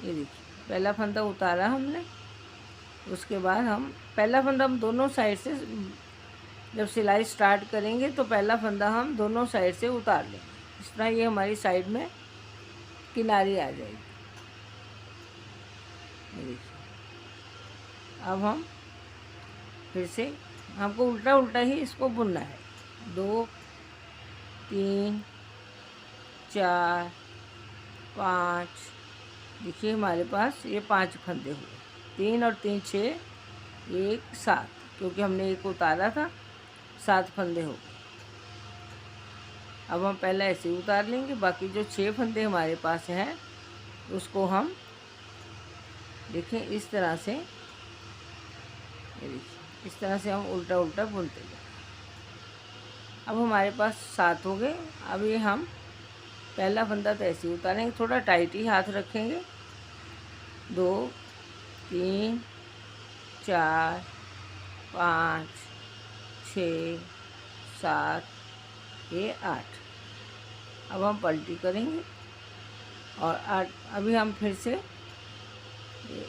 देखिए पहला फंदा उतारा हमने, उसके बाद हम पहला फंदा हम दोनों साइड से जब सिलाई स्टार्ट करेंगे तो पहला फंदा हम दोनों साइड से उतार लेंगे। इस तरह ये हमारी साइड में किनारी आ जाएगी। ये देखिए, अब हम फिर से, हमको उल्टा उल्टा ही इसको बुनना है। 2, 3, 4, 5, देखिए हमारे पास ये 5 फंदे हुए, 3 और 3 6, 1 7, क्योंकि हमने एक उतारा था, 7 फंदे हो गए। अब हम पहला ऐसे ही उतार लेंगे, बाकी जो 6 फंदे हमारे पास हैं उसको हम देखें इस तरह से, ये देखिए इस तरह से हम उल्टा उल्टा बुनते जाएंगे। अब हमारे पास 7 हो गए। अब ये हम पहला फंदा तो ऐसे ही उतारेंगे, थोड़ा टाइट ही हाथ रखेंगे। 2, 3, 4, 5, 6, 7, ये 8। अब हम पलटी करेंगे और 8। अभी हम फिर से,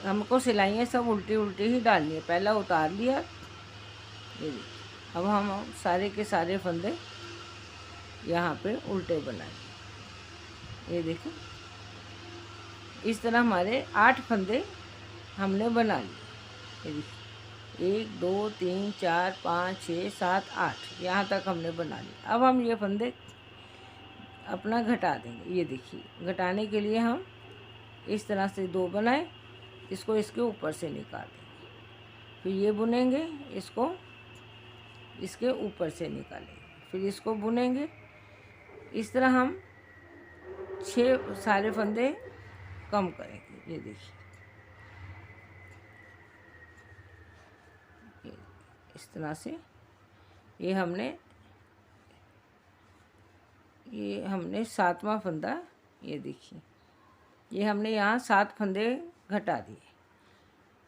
हमको सिलाइयाँ सब उल्टी उल्टी ही डालनी है। पहला उतार लिया, ये देखिए। अब हम सारे के सारे फंदे यहाँ पे उल्टे बनाएंगे। ये देखिए इस तरह हमारे 8 फंदे हमने बना लिए। ये देखिए 1, 2, 3, 4, 5, 6, 7, 8, यहाँ तक हमने बना लिया। अब हम ये फंदे अपना घटा देंगे। ये देखिए घटाने के लिए हम इस तरह से 2 बनाए, इसको इसके ऊपर से निकाल देंगे, फिर ये बुनेंगे, इसको इसके ऊपर से निकालेंगे, फिर इसको बुनेंगे। इस तरह हम 6 सारे फंदे कम करेंगे। ये देखिए इस तरह से ये हमने 7वां फंदा, ये देखिए ये हमने यहाँ 7 फंदे घटा दिए।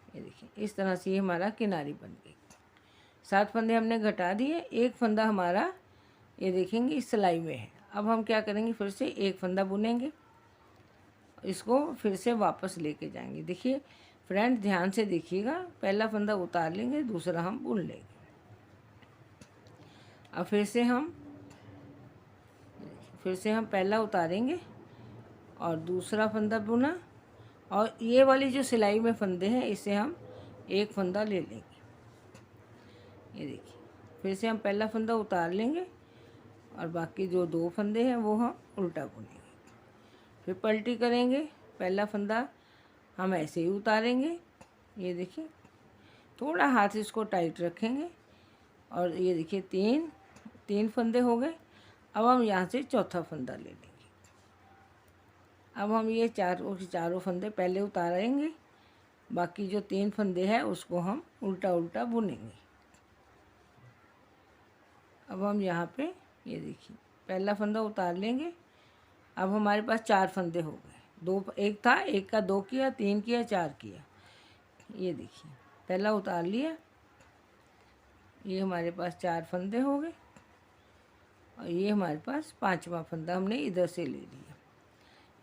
ये देखिए इस तरह से ये हमारा किनारी बन गई। 7 फंदे हमने घटा दिए, एक फंदा हमारा ये देखेंगे इस सिलाई में है। अब हम क्या करेंगे, फिर से एक फंदा बुनेंगे, इसको फिर से वापस लेके जाएंगे। देखिए फ्रेंड, ध्यान से देखिएगा, पहला फंदा उतार लेंगे, दूसरा हम बुन लेंगे। अब फिर से हम पहला उतारेंगे और दूसरा फंदा बुना, और ये वाली जो सिलाई में फंदे हैं इसे हम एक फंदा ले लेंगे। ये देखिए, फिर से हम पहला फंदा उतार लेंगे और बाकी जो 2 फंदे हैं वो हम उल्टा बुनेंगे। फिर पलटी करेंगे, पहला फंदा हम ऐसे ही उतारेंगे। ये देखिए, थोड़ा हाथ इसको टाइट रखेंगे और ये देखिए 3 फंदे हो गए। अब हम यहाँ से चौथा फंदा ले लेंगे। अब हम ये चारों फंदे पहले उतारेंगे, बाकी जो 3 फंदे हैं उसको हम उल्टा उल्टा बुनेंगे। अब हम यहाँ पे ये देखिए पहला फंदा उतार लेंगे। अब हमारे पास 4 फंदे हो गए, एक था, एक का 2 किया, 3 किया, 4 किया। ये देखिए पहला उतार लिया, ये हमारे पास 4 फंदे हो गए और ये हमारे पास 5वां फंदा हमने इधर से ले लिया।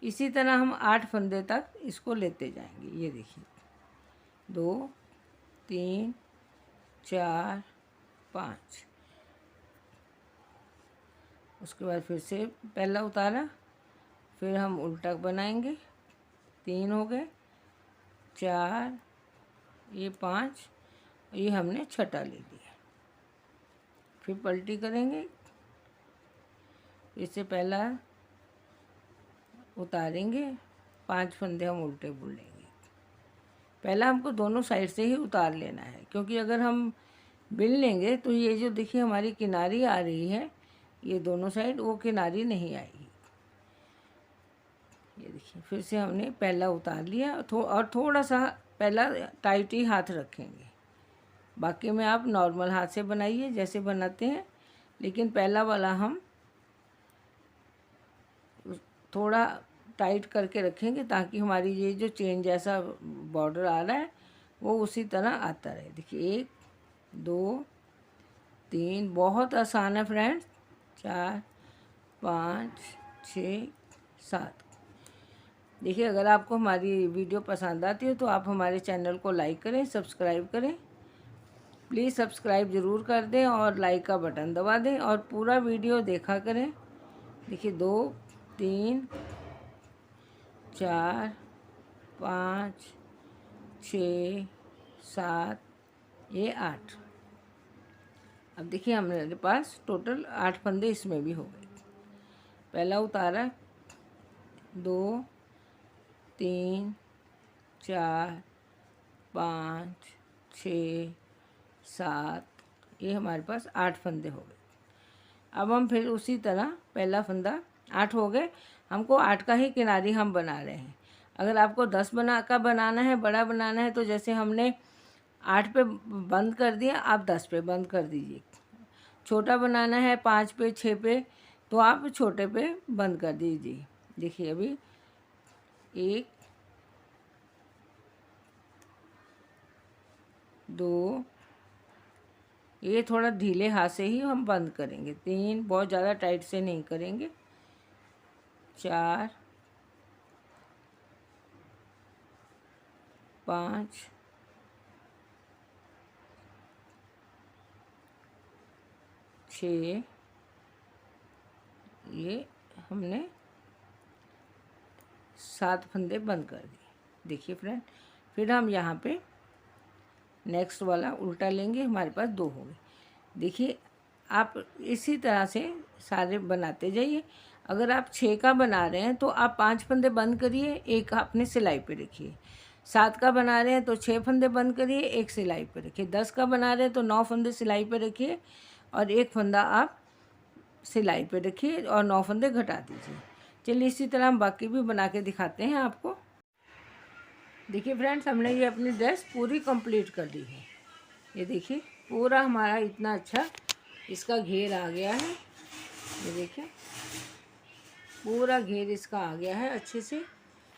इसी तरह हम 8 फंदे तक इसको लेते जाएंगे। ये देखिए 2 3 4 5। उसके बाद फिर से पहला उतारा, फिर हम उल्टा बनाएंगे, 3 हो गए, 4, ये 5, ये हमने छठा ले लिया। फिर पलटी करेंगे, इससे पहला उतारेंगे, 5 फंदे हम उल्टे बुन लेंगे। पहला हमको दोनों साइड से ही उतार लेना है, क्योंकि अगर हम बिन लेंगे तो ये जो देखिए हमारी किनारी आ रही है, ये दोनों साइड, वो किनारी नहीं आएगी। ये देखिए फिर से हमने पहला उतार लिया और थोड़ा सा पहला टाइट ही हाथ रखेंगे। बाकी में आप नॉर्मल हाथ से बनाइए जैसे बनाते हैं, लेकिन पहला वाला हम थोड़ा टाइट करके रखेंगे ताकि हमारी ये जो चेन जैसा बॉर्डर आ रहा है वो उसी तरह आता रहे। देखिए 1 2 3, बहुत आसान है फ्रेंड्स, 4 5 6 7। देखिए अगर आपको हमारी वीडियो पसंद आती है तो आप हमारे चैनल को लाइक करें, सब्सक्राइब करें। प्लीज़ सब्सक्राइब ज़रूर कर दें और लाइक का बटन दबा दें और पूरा वीडियो देखा करें। देखिए 2 3 4 5 6 7, ये 8। अब देखिए हमारे पास टोटल 8 फंदे इसमें भी हो गए। पहला उतारा, 2 3 4 5 6 7, ये हमारे पास 8 फंदे हो गए। अब हम फिर उसी तरह पहला फंदा, 8 हो गए, हमको 8 का ही किनारी हम बना रहे हैं। अगर आपको 10 का बनाना है, बड़ा बनाना है, तो जैसे हमने 8 पे बंद कर दिया, आप 10 पे बंद कर दीजिए। छोटा बनाना है 5 पे 6 पे, तो आप छोटे पे बंद कर दीजिए। देखिए अभी 1 2, ये थोड़ा ढीले हाथ से ही हम बंद करेंगे। 3, बहुत ज़्यादा टाइट से नहीं करेंगे। 4 5 6, ये हमने 7 फंदे बंद कर दिए। देखिए फ्रेंड, फिर हम यहाँ पे नेक्स्ट वाला उल्टा लेंगे, हमारे पास 2 हो गए। देखिए आप इसी तरह से सारे बनाते जाइए। अगर आप 6 का बना रहे हैं तो आप 5 फंदे बंद करिए, एक अपने सिलाई पे रखिए। 7 का बना रहे हैं तो 6 फंदे बंद करिए, एक सिलाई पे रखिए। 10 का बना रहे हैं तो 9 फंदे सिलाई पे रखिए और एक फंदा आप सिलाई पे रखिए और 9 फंदे घटा दीजिए। चलिए इसी तरह हम बाकी भी बना के दिखाते हैं आपको। देखिए फ्रेंड्स, हमने ये अपनी ड्रेस पूरी कंप्लीट कर ली है। ये देखिए पूरा हमारा इतना अच्छा इसका घेर आ गया है। ये देखिए पूरा घेर इसका आ गया है अच्छे से।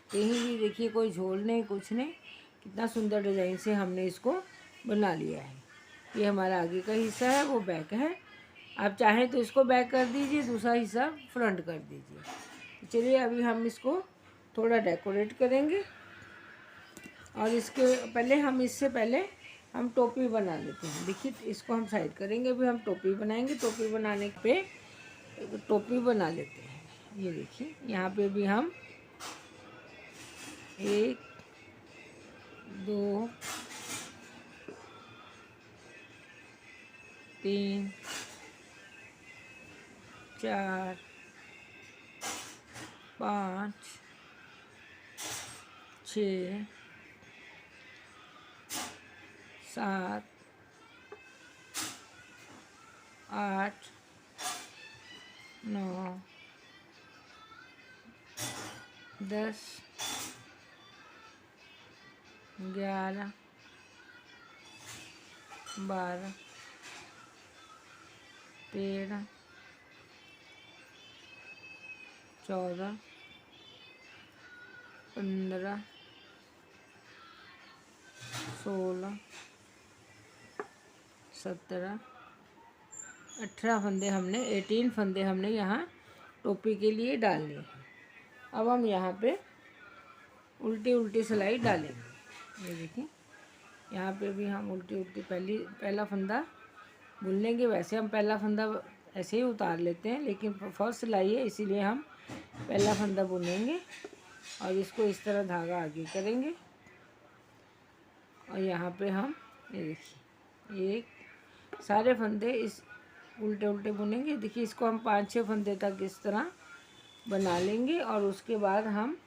कहीं भी देखिए कोई झोल नहीं, कुछ नहीं, कितना सुंदर डिज़ाइन से हमने इसको बना लिया है। ये हमारा आगे का हिस्सा है, वो बैक है। आप चाहें तो इसको बैक कर दीजिए, दूसरा हिस्सा फ्रंट कर दीजिए। चलिए अभी हम इसको थोड़ा डेकोरेट करेंगे। और इससे पहले हम टोपी बना लेते हैं। देखिए इसको हम साइड करेंगे, अभी हम टोपी बनाएंगे। टोपी बनाने पे टोपी बना लेते हैं। ये देखिए यहाँ पे भी हम 1 2 3 4 5 6 7 8 9 10 11 12 13 14 15 16 17 18 फंदे हमने 18 फंदे हमने यहाँ टोपी के लिए डाल लिए हैं। अब हम यहाँ पे उल्टी उल्टी सिलाई डालेंगे। ये देखिए यहाँ पे भी हम उल्टी उल्टी पहला फंदा बुन लेंगे। वैसे हम पहला फंदा ऐसे ही उतार लेते हैं, लेकिन फर्स्ट सिलाई है इसीलिए हम पहला फंदा बुनेंगे और इसको इस तरह धागा आगे करेंगे। और यहाँ पे हम ये देखिए एक सारे फंदे इस उल्टे उल्टे बुनेंगे। देखिए इसको हम 5-6 फंदे तक इस तरह बना लेंगे और उसके बाद हम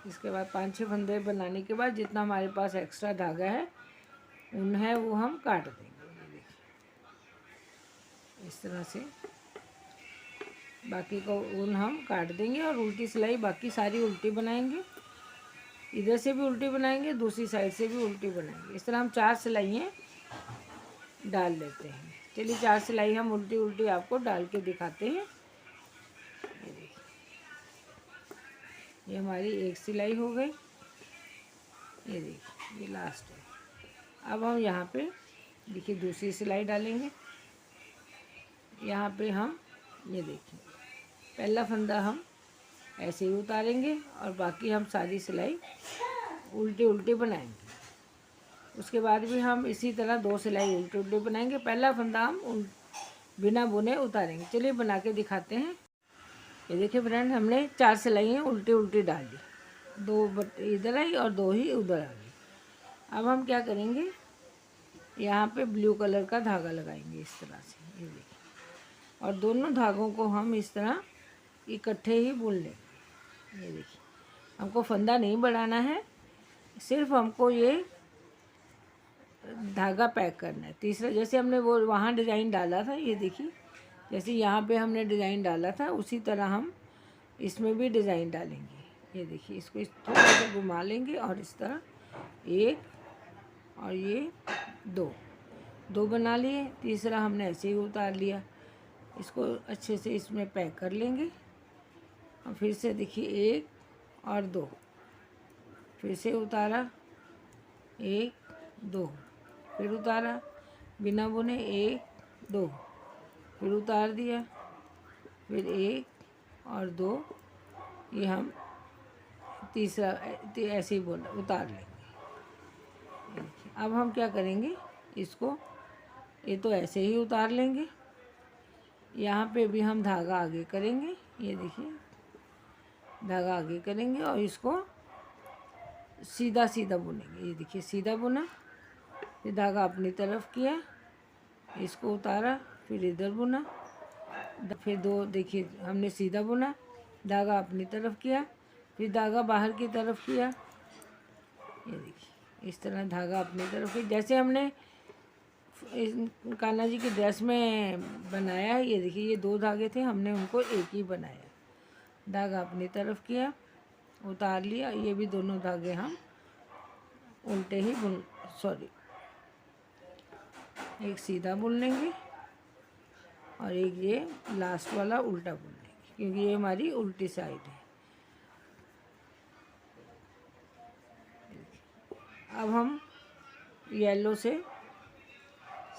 इसके बाद 5-6 फंदे बनाने के बाद जितना हमारे पास एक्स्ट्रा धागा है ऊन है वो हम काट देंगे। इस तरह से बाकी का ऊन हम काट देंगे और उल्टी सिलाई बाकी सारी उल्टी बनाएंगे। इधर से भी उल्टी बनाएंगे, दूसरी साइड से भी उल्टी बनाएंगे। इस तरह हम 4 सिलाइयाँ डाल लेते हैं। चलिए 4 सिलाई हम उल्टी उल्टी आपको डाल के दिखाते हैं। ये देखिए ये हमारी एक सिलाई हो गई। ये देखिए ये लास्ट है। अब हम यहाँ पे देखिए दूसरी सिलाई डालेंगे। यहाँ पे हम ये देखिए पहला फंदा हम ऐसे ही उतारेंगे और बाकी हम सारी सिलाई उल्टी उल्टी बनाएंगे। उसके बाद भी हम इसी तरह 2 सिलाई उल्टी उल्टी बनाएंगे। पहला फंदा हम बिना बुने उतारेंगे। चलिए बना के दिखाते हैं। ये देखिए फ्रेंड हमने 4 सिलाइयाँ उल्टी उल्टी डाल दी, 2 इधर आई और 2 ही उधर आ गई। अब हम क्या करेंगे, यहाँ पे ब्लू कलर का धागा लगाएंगे इस तरह से। ये देखिए और दोनों धागों को हम इस तरह इकट्ठे ही बुन लेंगे। ये देखिए हमको फंदा नहीं बढ़ाना है, सिर्फ हमको ये धागा पैक करना है। तीसरा जैसे हमने वो वहाँ डिज़ाइन डाला था, ये देखिए जैसे यहाँ पे हमने डिज़ाइन डाला था उसी तरह हम इसमें भी डिज़ाइन डालेंगे। ये देखिए इसको इस थोड़ा सा घुमा लेंगे और इस तरह एक और ये 2 बना लिए। तीसरा हमने ऐसे ही उतार लिया। इसको अच्छे से इसमें पैक कर लेंगे और फिर से देखिए 1 और 2, फिर से उतारा 1 2, फिर उतारा बिना बुने 1 2, फिर उतार दिया, फिर 1 और 2, ये हम तीसरा ऐसे ही उतार लेंगे। अब हम क्या करेंगे, इसको ये तो ऐसे ही उतार लेंगे। यहाँ पे भी हम धागा आगे करेंगे। ये देखिए धागा आगे करेंगे और इसको सीधा सीधा बुनेंगे। ये देखिए सीधा बुना, फिर धागा अपनी तरफ किया, इसको उतारा, फिर इधर बुना, फिर 2 देखिए हमने सीधा बुना, धागा अपनी तरफ किया, फिर धागा बाहर की तरफ किया। ये देखिए इस तरह धागा अपनी तरफ किया जैसे हमने कान्हा जी की ड्रेस में बनाया है। ये देखिए ये 2 धागे थे, हमने उनको एक ही बनाया। धागा अपनी तरफ किया, उतार लिया। ये भी दोनों धागे हम उल्टे ही एक सीधा बुन लेंगे और एक ये लास्ट वाला उल्टा बुन लेंगे, क्योंकि ये हमारी उल्टी साइड है। अब हम येलो से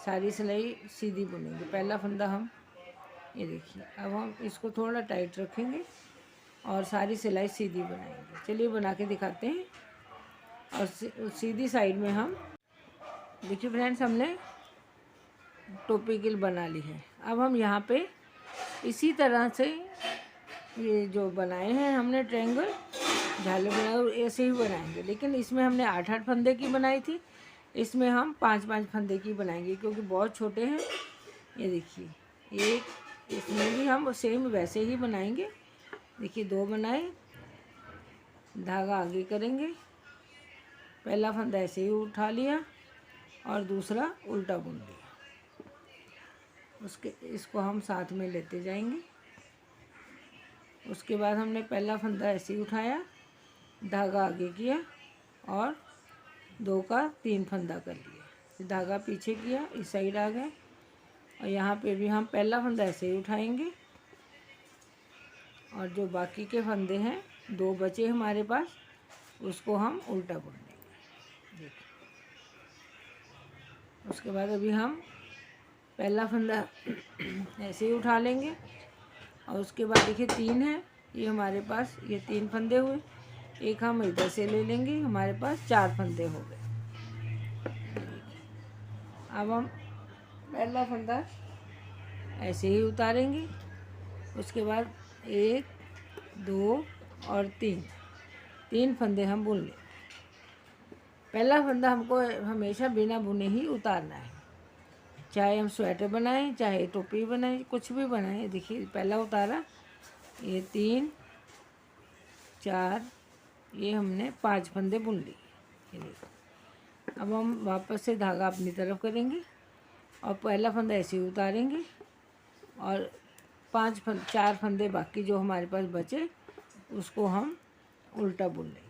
सारी सिलाई सीधी बुनेंगे। पहला फंदा हम ये देखिए, अब हम इसको थोड़ा टाइट रखेंगे और सारी सिलाई सीधी बनाएंगे। चलिए बना के दिखाते हैं। और सीधी साइड में हम देखिए फ्रेंड्स, हमने टोपी गिल बना ली है। अब हम यहाँ पे इसी तरह से ये जो बनाए हैं हमने ट्रायंगल झालर बनाए, ऐसे ही बनाएंगे, लेकिन इसमें हमने 8-8 फंदे की बनाई थी, इसमें हम 5-5 फंदे की बनाएंगे क्योंकि बहुत छोटे हैं। ये देखिए, एक इसमें भी हम सेम वैसे ही बनाएंगे। देखिए 2 बनाए, धागा आगे करेंगे, पहला फंदा ऐसे ही उठा लिया और दूसरा उल्टा बुन लिया। इसको हम साथ में लेते जाएंगे। उसके बाद हमने पहला फंदा ऐसे ही उठाया, धागा आगे किया और 2 का 3 फंदा कर लिया, फिर धागा पीछे किया, इस साइड आ गए। और यहाँ पे भी हम पहला फंदा ऐसे ही उठाएंगे और जो बाकी के फंदे हैं 2 बचे हमारे पास, उसको हम उल्टा बुन देंगे। देखिए, उसके बाद अभी हम पहला फंदा ऐसे ही उठा लेंगे और उसके बाद देखिए 3 है, ये हमारे पास ये 3 फंदे हुए, एक हम इधर से ले लेंगे, हमारे पास 4 फंदे हो गए। अब हम पहला फंदा ऐसे ही उतारेंगे, उसके बाद 1, 2 और 3 फंदे हम बुन लेंगे। पहला फंदा हमको हमेशा बिना बुने ही उतारना है, चाहे हम स्वेटर बनाएं, चाहे टोपी बनाएं, कुछ भी बनाएं। देखिए पहला उतारा, ये 3, 4, ये हमने 5 फंदे बुन लिए। अब हम वापस से धागा अपनी तरफ करेंगे और पहला फंदा ऐसे ही उतारेंगे और 4 फंदे बाकी जो हमारे पास बचे, उसको हम उल्टा बुन लेंगे।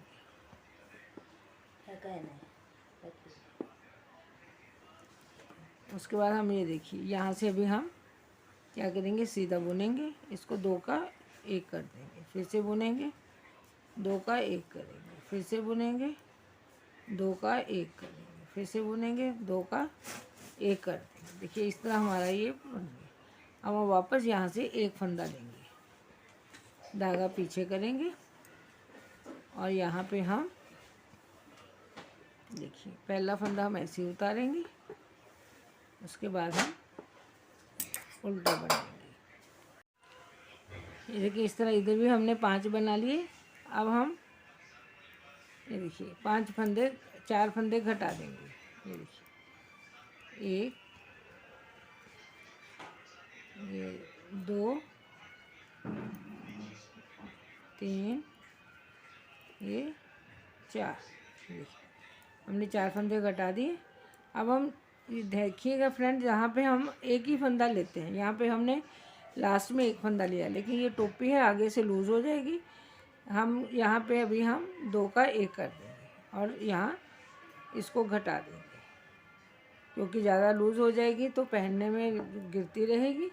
उसके बाद हम ये देखिए, यहाँ से भी हम क्या करेंगे, सीधा बुनेंगे, इसको 2 का 1 कर देंगे, फिर से बुनेंगे, 2 का 1 करेंगे, फिर से बुनेंगे, 2 का 1 करेंगे, फिर से बुनेंगे, 2 का 1 कर देंगे। देखिए इस तरह हमारा ये बन गया। अब हम वापस यहाँ से 1 फंदा लेंगे, धागा पीछे करेंगे और यहाँ पे हम देखिए पहला फंदा हम ऐसे ही उतारेंगे, उसके बाद हम उल्टा बनाएंगे। ये देखिए इस तरह इधर भी हमने 5 बना लिए। अब हम ये देखिए 4 फंदे घटा देंगे। ये देखिए 1, ये 2, 3, ये 4। देखिए हमने 4 फंदे घटा दिए। अब हम देखिएगा फ्रेंड, यहाँ पे हम एक ही फंदा लेते हैं, यहाँ पे हमने लास्ट में 1 फंदा लिया, लेकिन ये टोपी है आगे से लूज़ हो जाएगी। हम यहाँ पे अभी हम 2 का 1 कर देंगे और यहाँ इसको घटा देंगे, क्योंकि ज़्यादा लूज़ हो जाएगी तो पहनने में गिरती रहेगी।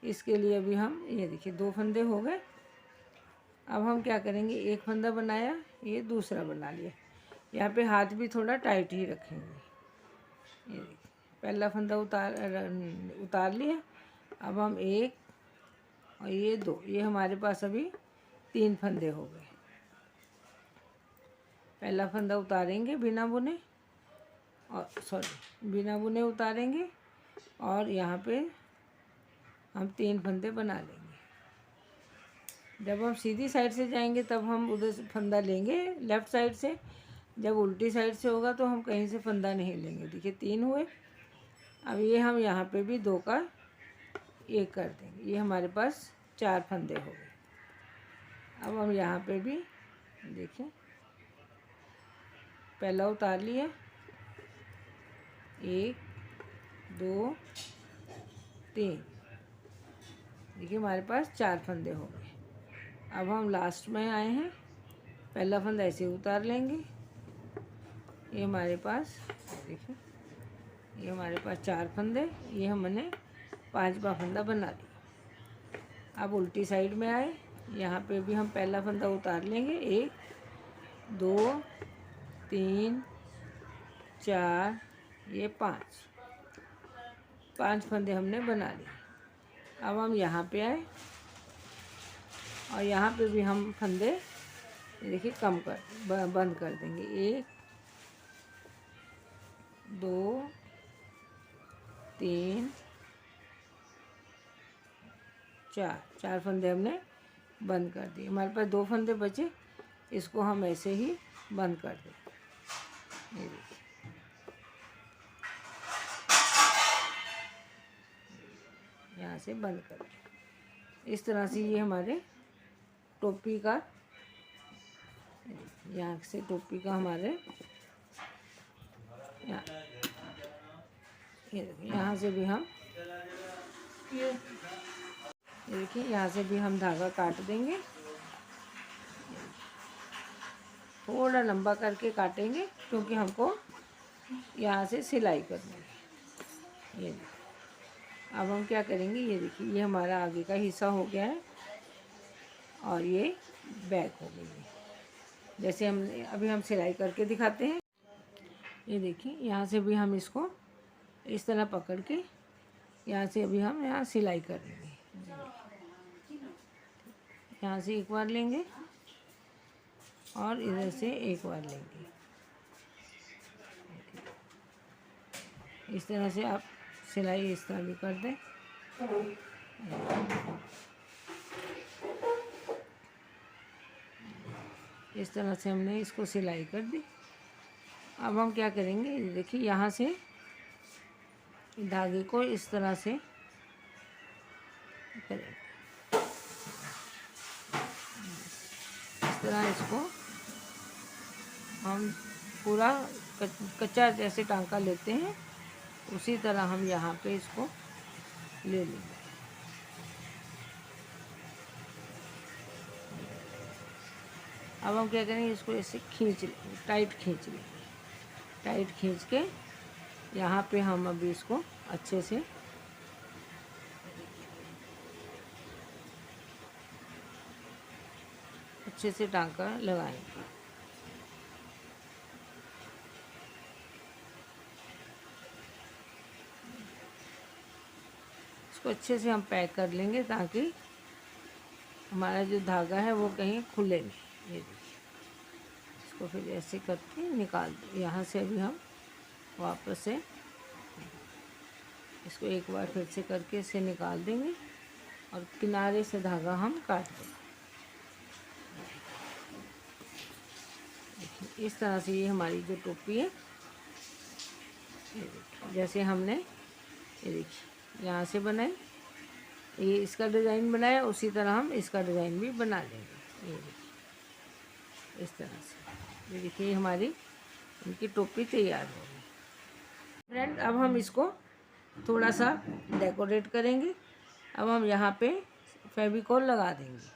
इसके लिए अभी हम ये देखिए 2 फंदे हो गए। अब हम क्या करेंगे, 1 फंदा बनाया, ये दूसरा बना लिया, यहाँ पे हाथ भी थोड़ा टाइट ही रखेंगे। ये देखिए पहला फंदा उतार लिया। अब हम 1 और ये 2, ये हमारे पास अभी 3 फंदे हो गए। पहला फंदा उतारेंगे बिना बुने, और बिना बुने उतारेंगे और यहाँ पे हम 3 फंदे बना लेंगे। जब हम सीधी साइड से जाएंगे तब हम उधर से फंदा लेंगे लेफ़्ट साइड से, जब उल्टी साइड से होगा तो हम कहीं से फंदा नहीं लेंगे। देखिए 3 हुए। अब ये हम यहाँ पे भी 2 का 1 कर देंगे, ये हमारे पास 4 फंदे हो गए। अब हम यहाँ पे भी देखिए पहला उतार लिया, 1, 2, 3, देखिए हमारे पास 4 फंदे हो गए। अब हम लास्ट में आए हैं, पहला फंदा ऐसे उतार लेंगे, ये हमारे पास देखिए, ये हमारे पास 4 फंदे, ये हमने 5वां फंदा बना लिया। अब उल्टी साइड में आए, यहाँ पे भी हम पहला फंदा उतार लेंगे, 1, 2, 3, 4, ये 5 फंदे हमने बना लिए। अब हम यहाँ पे आए और यहाँ पे भी हम फंदे देखिए कम कर बंद कर देंगे। 1 2 3 4 फंदे हमने बंद कर दिए। हमारे पास 2 फंदे बचे, इसको हम ऐसे ही बंद कर देंगे। ये देखिए, यहाँ से बंद कर दें। इस तरह से ये हमारे टोपी का, यहाँ से टोपी का हमारे यहाँ से भी हम ये देखिए, यहाँ से भी हम धागा काट देंगे। थोड़ा लंबा करके काटेंगे क्योंकि हमको यहाँ से सिलाई करनी है। ये देखिए, अब हम क्या करेंगे, ये देखिए ये हमारा आगे का हिस्सा हो गया है और ये बैक हो गई है। जैसे हम सिलाई करके दिखाते हैं। ये देखिए, यहाँ से भी हम इसको इस तरह पकड़ के यहाँ से अभी हम यहाँ सिलाई कर लेंगे। यहाँ से एक बार लेंगे और इधर से एक बार लेंगे। इस तरह से आप सिलाई इस तरह भी कर दें। इस तरह से हमने इसको सिलाई कर दी। अब हम क्या करेंगे, देखिए यहाँ से धागे को इस तरह से करेंगे। इस तरह इसको हम पूरा कच्चा जैसे टांका लेते हैं, उसी तरह हम यहाँ पे इसको ले लेंगे। अब हम क्या करेंगे, इसको ऐसे खींच लेंगे, टाइट खींच लेंगे। टाइट खींच के यहाँ पे हम अभी इसको अच्छे से टांका लगाएंगे। इसको अच्छे से हम पैक कर लेंगे ताकि हमारा जो धागा है वो कहीं खुले नहीं। ये देखिए, इसको फिर ऐसे करके निकाल दें। यहाँ से अभी हम वापस से इसको एक बार फिर से करके इसे निकाल देंगे और किनारे से धागा हम काट देंगे। देखिए, इस तरह से ये हमारी जो टोपी है, ये देखिए जैसे हमने ये देखिए यहाँ से बनाई, ये इसका डिज़ाइन बनाया, उसी तरह हम इसका डिज़ाइन भी बना लेंगे। ये देखिए इस तरह से। ये देखिए हमारी इनकी टोपी तैयार हो गई। फ्रेंड, अब हम इसको थोड़ा सा डेकोरेट करेंगे। अब हम यहाँ पे फेविकोल लगा देंगे।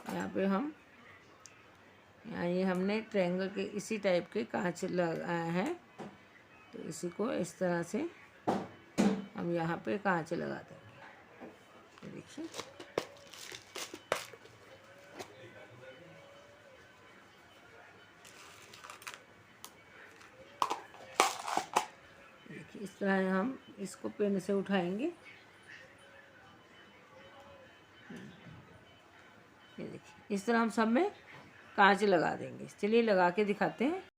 यहाँ पे हम ये हमने ट्रायंगल के इसी टाइप के कांच लगाया है, तो इसी को इस तरह से हम यहाँ पे कांच लगा देंगे। देखिए, इस तरह हम इसको पेन से उठाएंगे। ये देखिए, इस तरह हम सब में कांच लगा देंगे। चलिए लगा के दिखाते हैं।